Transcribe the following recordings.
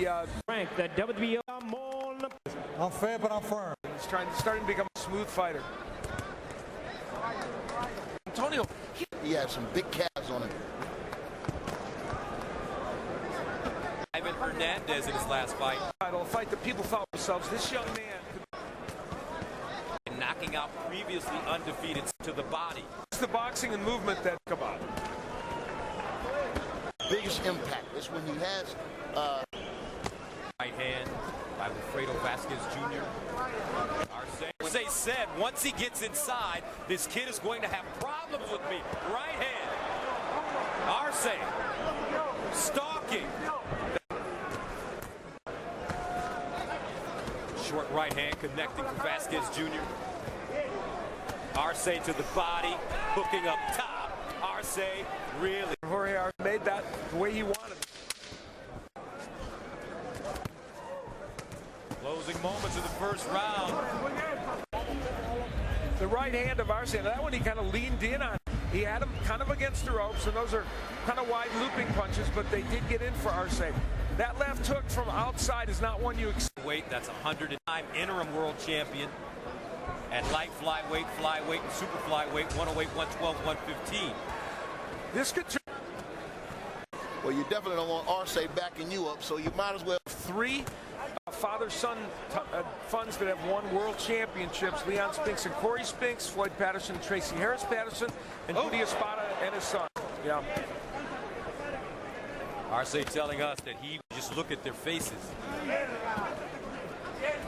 the rank that WBO. I'm fair, but I'm firm. He's starting to become a smooth fighter. Antonio, he had some big calves on him. Ivan Hernandez in his last fight. A fight that people thought themselves, this young man and knocking out previously undefeated to the body. It's the boxing and movement that come out. Biggest impact is when he has right hand by Wilfredo Vazquez Jr. Arce said once he gets inside, this kid is going to have problems with me. Right hand. Arce stalking. Short right hand connecting for Vazquez Jr. Arce to the body, hooking up top. Arce really. Jorge Arce made that the way he wanted. Closing moments of the first round. The right hand of Arce, that one he kind of leaned in on. He had him kind of against the ropes, and those are kind of wide looping punches, but they did get in for Arce. That left hook from outside is not one you expect. Weight, that's 109 interim world champion at light flyweight, flyweight, and super flyweight, 108, 112, 115. This could turn. Well, you definitely don't want Arce backing you up, so you might as well. Three father-son funds that have won world championships: Leon Spinks and Corey Spinks, Floyd Patterson, Tracy Harris Patterson, and Judy Espada and his son. Yeah. Arce telling us that he just look at their faces.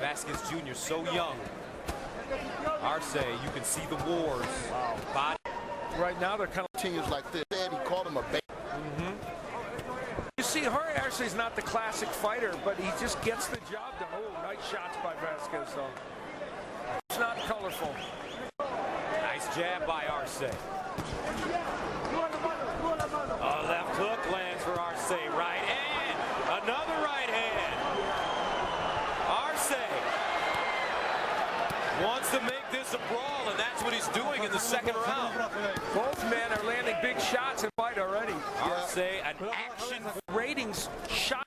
Vazquez Jr. so young. Arce, you can see the wars. Wow. Body. Right now they're kind of continues like this. He called him a baby. You see, Jorge Arce is not the classic fighter, but he just gets the job done. Oh, nice shots by Vazquez, though. It's not colorful. Nice jab by Arce. A left hook lands for Arce. Right hand. Another right hand. Arce wants to make this a brawl, and that's what he's doing in the second round. Both men are landing big shots in fight already. Arce, an action ratings shot.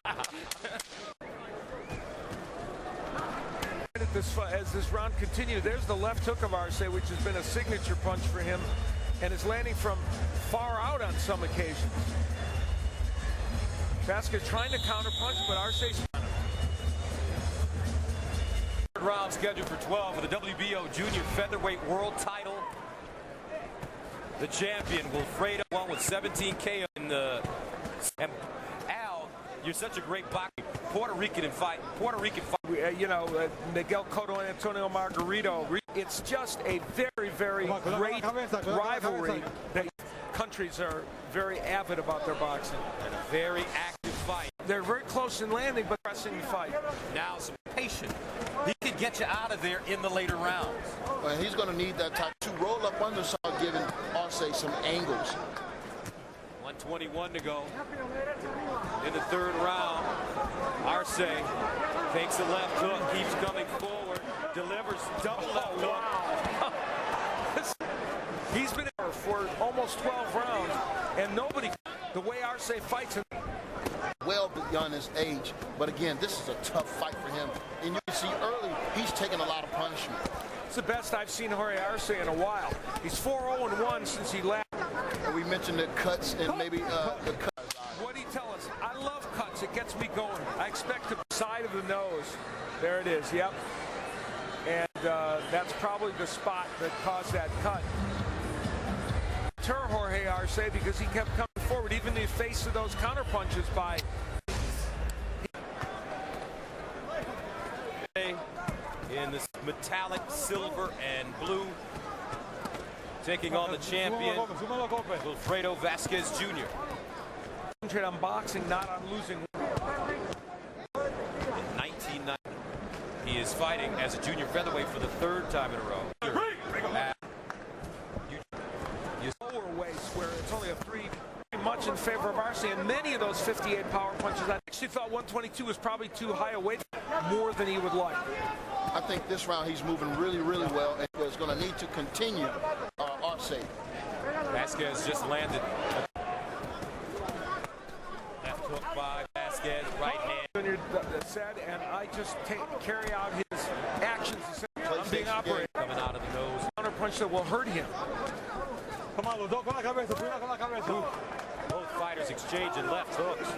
As this round continues, there's the left hook of Arce, which has been a signature punch for him, and is landing from far out on some occasions. Vazquez trying to counter punch, but Arce's third round scheduled for 12 for the WBO junior featherweight world title. The champion Wilfredo won with 17 KO in the. And Al, you're such a great boxer. Puerto Rican fight. You know, Miguel Cotto and Antonio Margarito. It's just a very, very great rivalry that countries are very avid about their boxing. And a very active fight. They're very close in landing, but pressing the fight. Now some patience. He could get you out of there in the later rounds. Well, he's going to need that type to roll up under, giving Arce some angles. 121 to go in the third round. Arce takes a left hook, keeps coming forward, delivers double left hook. He's been there for almost 12 rounds, and nobody, the way Arce fights him. Well beyond his age, but again, this is a tough fight for him. And you can see early, he's taking a lot of punishment. It's the best I've seen Jorge Arce in a while. He's 4-0-1 since he left. We mentioned the cuts and maybe the cuts. What did he tell us? I love cuts. It gets me going. I expect the side of the nose. There it is. Yep. And that's probably the spot that caused that cut. Deter Jorge Arce because he kept coming forward, even in the face of those counter punches by. In this metallic silver and blue, taking on the champion Wilfredo Vazquez Jr. Concentrate on boxing, not on losing. In 1990, he is fighting as a junior featherweight for the third time in a row. Lower weights where it's only a 3, much in favor of Arce, and many of those 58 power punches. I actually thought 122 was probably too high a weight, more than he would like. I think this round he's moving really, really well, and is going to need to continue Arce. Vazquez just landed. Left hook by Vazquez, right hand. Jr. said, and I just carry out his actions. I'm being operated. Coming out of the nose. Counter punch that will hurt him. Come on, los dos con la cabeza, primero con la cabeza. Both fighters exchanging left hooks.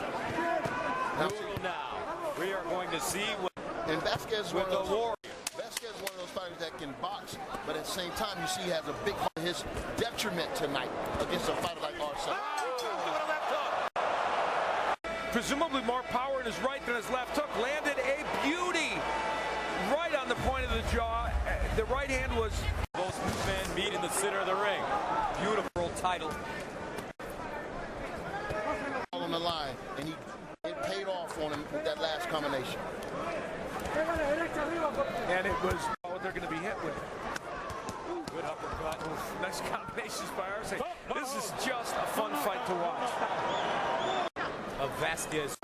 Now, we are going to see what. And Vazquez is with the warrior. Vazquez is one of those fighters that can box, but at the same time, you see he has a big part of his detriment tonight against a fighter like Arce. Presumably more power in his right than his left hook. Landed a beauty right on the point of the jaw. The right hand was. Both men meet in the center of the ring. Beautiful title. On the line, and it paid off on him with that last combination. And it was what they're going to be hit with. Good uppercut. Nice combinations by Arce. This is just a fun fight to watch. Of Vazquez.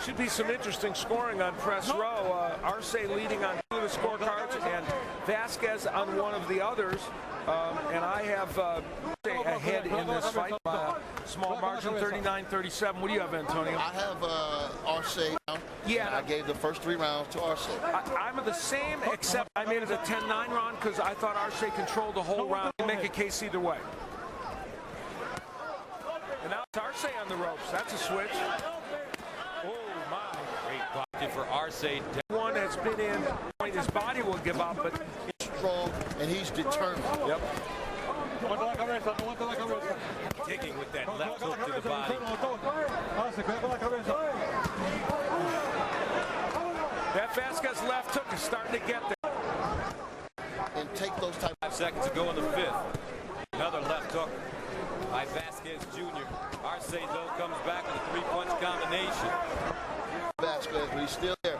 Should be some interesting scoring on press row. Arce leading on 2 of the scorecards and Vazquez on 1 of the others. And I have ahead in this fight by a small margin, 39-37. What do you have, Antonio? I have Arce. Yeah. And I gave the first 3 rounds to Arce. I'm the same, except I made it a 10-9 round because I thought Arce controlled the whole round. You make a case either way. And now it's Arce on the ropes. That's a switch. Oh, my. Great pocket for Arce. One has been in, his body will give up, but He's strong, and he's determined. yep. Taking with that left hook to the body. That Vazquez left hook is starting to get there. And take those type 5 seconds to go in the 5th. Another left hook by Vazquez Jr. Arce, though, comes back with a 3-punch combination. Vazquez, but he's still there.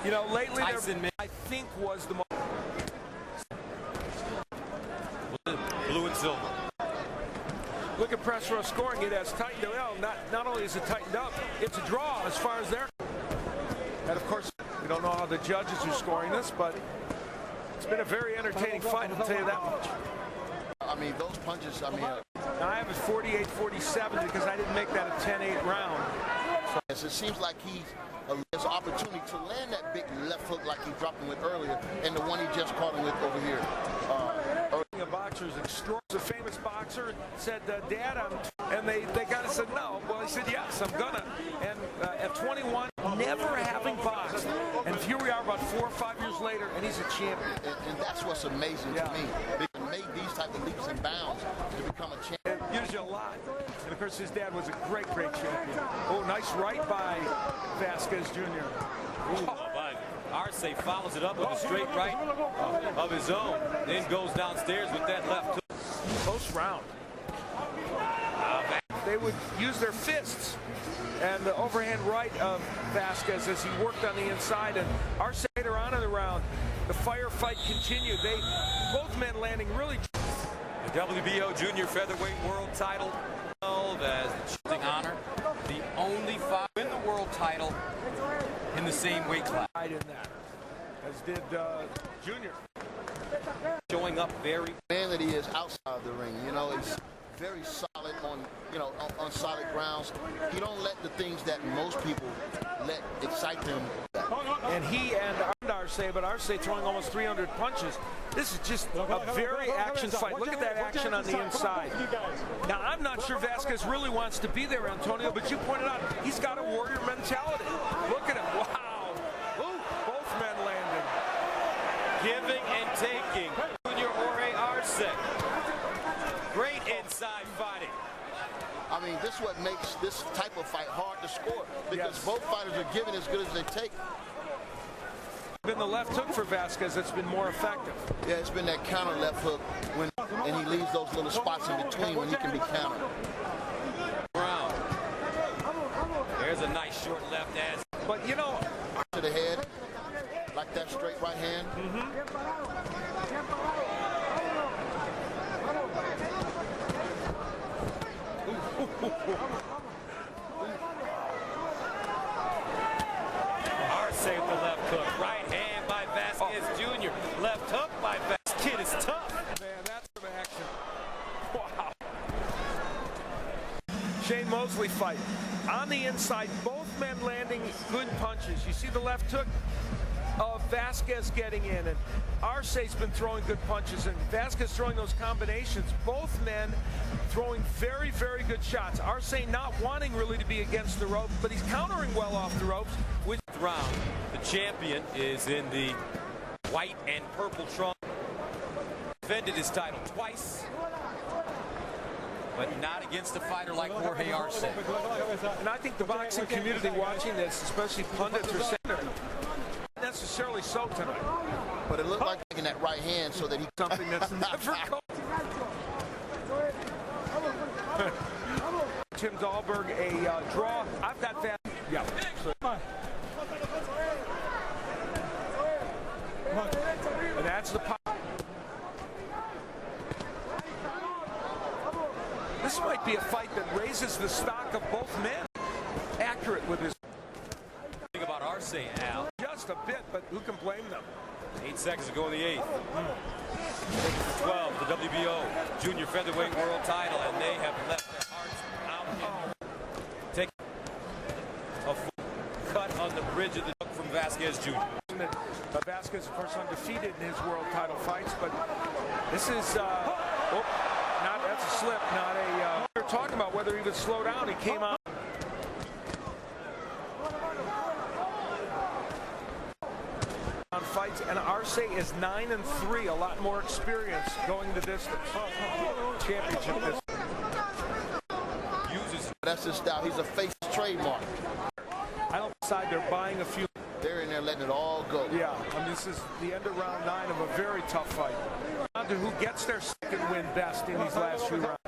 You know, lately, Tyson, I think was the most. Blue and silver. Look at press row scoring. It has tightened up. Not only is it tightened up, it's a draw as far as they're. And of course, we don't know how the judges are scoring this, but it's been a very entertaining fight, I'll tell you that much. I mean, those punches, I mean. Now I have it 48-47 because I didn't make that a 10-8 round. It seems like he has an opportunity to land that big left hook like he dropped him with earlier, and the one he just caught him with over here. A boxer is extraordinary. A famous boxer said, Dad, and they kind of said no. Well, he said, yes, I'm gonna. And at 21, never having boxed. And here we are about 4 or 5 years later, and he's a champion. And that's what's amazing to me. They made these type of leaps and bounds to become a champion. It gives you a lot. And of course, his dad was a great champion. Oh, nice right by Vazquez Jr. But Arce follows it up with a straight right of his own. Then goes downstairs with that left hook. Close round. They would use their fists. And the overhand right of Vazquez as he worked on the inside. And Arce later on in the round, the firefight continued. Both men landing really. The WBO Junior Featherweight World Title as the choosing honor. The only 5 win the world title in the same weight class. In that, as did Junior. Showing up very. Man that he is outside of the ring, you know, he's very solid on, on solid grounds. He don't let the things that most people let excite them. And he and Arce, but Arce throwing almost 300 punches. This is just a very action fight. Look at that action on the inside. Now, I'm not sure Vazquez really wants to be there, Antonio, but you pointed out he's got a warrior mentality. Look at him. Wow. Ooh, both men landed. Giving and taking. Junior Jorge Arce. Great inside fighting. I mean, this is what makes this type of fight hard to score, because both fighters are giving as good as they take. Been the left hook for Vazquez that's been more effective. Yeah, it's been that counter left hook and he leaves those little spots in between when he can be countered. Round. There's a nice short left as. But to the head, like that straight right hand. Arce with the left hook. Right hand by Vazquez Jr. Left hook by Vazquez. Kid is tough. Man, that's some action. Wow. Shane Mosley fight. On the inside, both men landing good punches. You see the left hook of Vazquez getting in, and Arce's been throwing good punches, and Vazquez throwing those combinations. Both men throwing very, very good shots. Arce not wanting really to be against the rope, but he's countering well off the ropes. With round, the champion is in the white and purple trunk. Defended his title twice, but not against a fighter like Jorge Arce. And I think the boxing community watching this, especially pundits, are saying not necessarily so tonight. But it looked like taking that right hand so that he Something that's never come. Tim Dahlberg, a draw. I've got that. Yeah. And that's the pop. This might be a fight that raises the stock of both men. Accurate with his. Think about Arce, Al. Just a bit, but who can blame them? 8 seconds to go in the 8th. 12, the WBO junior featherweight world title, and they have left their hearts out. Take a full cut on the bridge of the hook from Vazquez Jr. Vazquez, of course, undefeated in his world title fights, but this is that's a slip, not a. We were talking about whether he would slow down. He came out. On fights, and Arce is 9-3, a lot more experience going the distance. Championship distance. Uses. that's his style. He's a face trademark. I don't decide they're buying a few. They're in there letting it all go. Yeah, I mean, this is the end of round 9 of a very tough fight. Down to who gets their second win best in these last few rounds.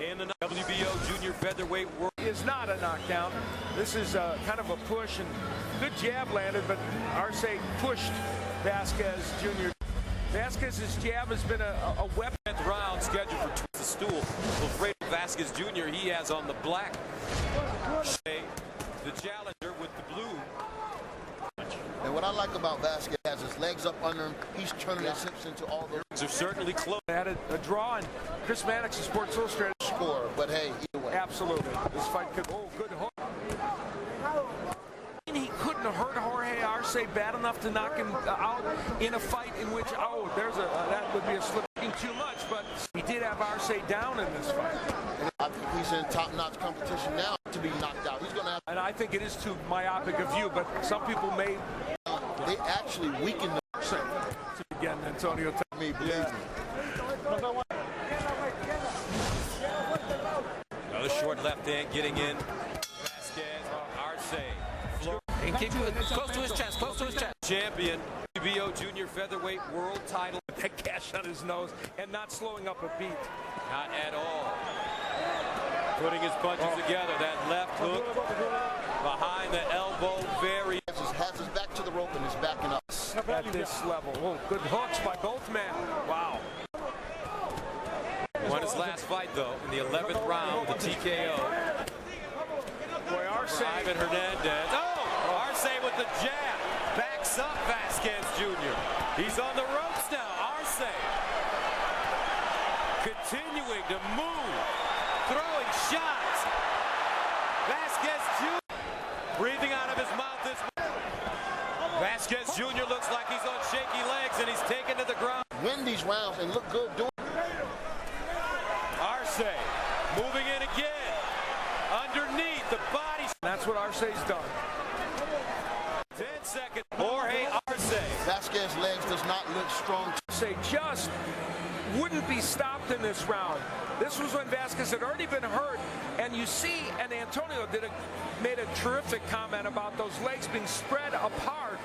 In the WBO junior featherweight world Is not a knockdown. This is kind of a push, and good jab landed, but Arce pushed Vazquez Jr. Vazquez's jab has been a weapon. 10th round scheduled for the stool. Wilfredo Vazquez Jr. he has on the black. The challenger with the blue. And what I like about Vazquez, has his legs up under him. He's turning his hips into all those. They're certainly close. They had a draw, and Chris Mannix of Sports Illustrated. Score, but hey, either way. Absolutely. This fight could. Oh, good hook. He couldn't have hurt Jorge Arce bad enough to knock him out in a fight in which, that would be a slip too much, but he did have Arce down in this fight. And I think he's in top-notch competition now to be knocked out. He's going to have. And I think it is too myopic a view, but some people may. They actually weakened the. Again, Antonio. Me, believe me. Another short left hand getting in. Vazquez, Arce. And keep it close to his chest, close to his chest. Champion, WBO junior featherweight world title. That gash on his nose and not slowing up a beat. Not at all. Putting his punches together. That left hook behind the elbow. Very. Has his back to the rope and is backing up. At this level. Oh, good hooks by both men. Wow. Won his last fight, though, in the 11th round with the TKO. Boy, Arce. Ivan Hernandez. Oh! Arce with the jab. Backs up Vazquez Jr. He's on the ropes now. Arce continuing to move. Throwing shots. Vazquez Jr. breathing out of his mouth this Vazquez Jr. looks like he's on shaky legs, and he's taken to the ground. Win these rounds and look good doing it. Arce moving in again. Underneath the body. That's what Arce's done. 10 seconds. Jorge Arce. Vazquez's legs does not look strong. Say just wouldn't be stopped in this round. This was when Vazquez had already been hurt, and you see, and Antonio made a terrific comment about those legs being spread apart,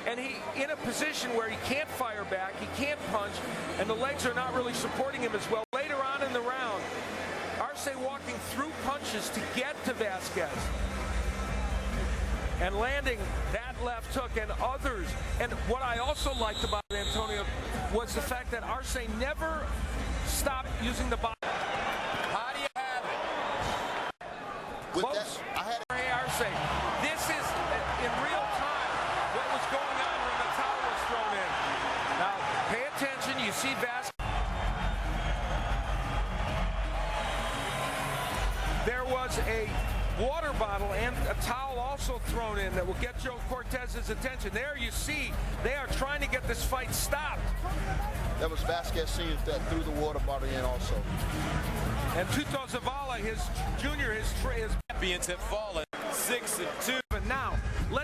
and he in a position where he can't fire back, he can't punch, and the legs are not really supporting him as well. Later on in the round, Arce walking through punches to get to Vazquez and landing that left hook and others. And what I also liked about Antonio was the fact that Arce never stopped using the body. How do you have it? With Close. that, I had Jorge Arce. This is in real time what was going on when the towel was thrown in. Now, pay attention. You see Vazquez. was a water bottle and a towel also thrown in that will get Joe Cortez's attention. There you see they are trying to get this fight stopped. That was Vazquez Sr. that threw the water bottle in also. And Tuto Zavala, his junior, his Champions have fallen 6-2. But now, let's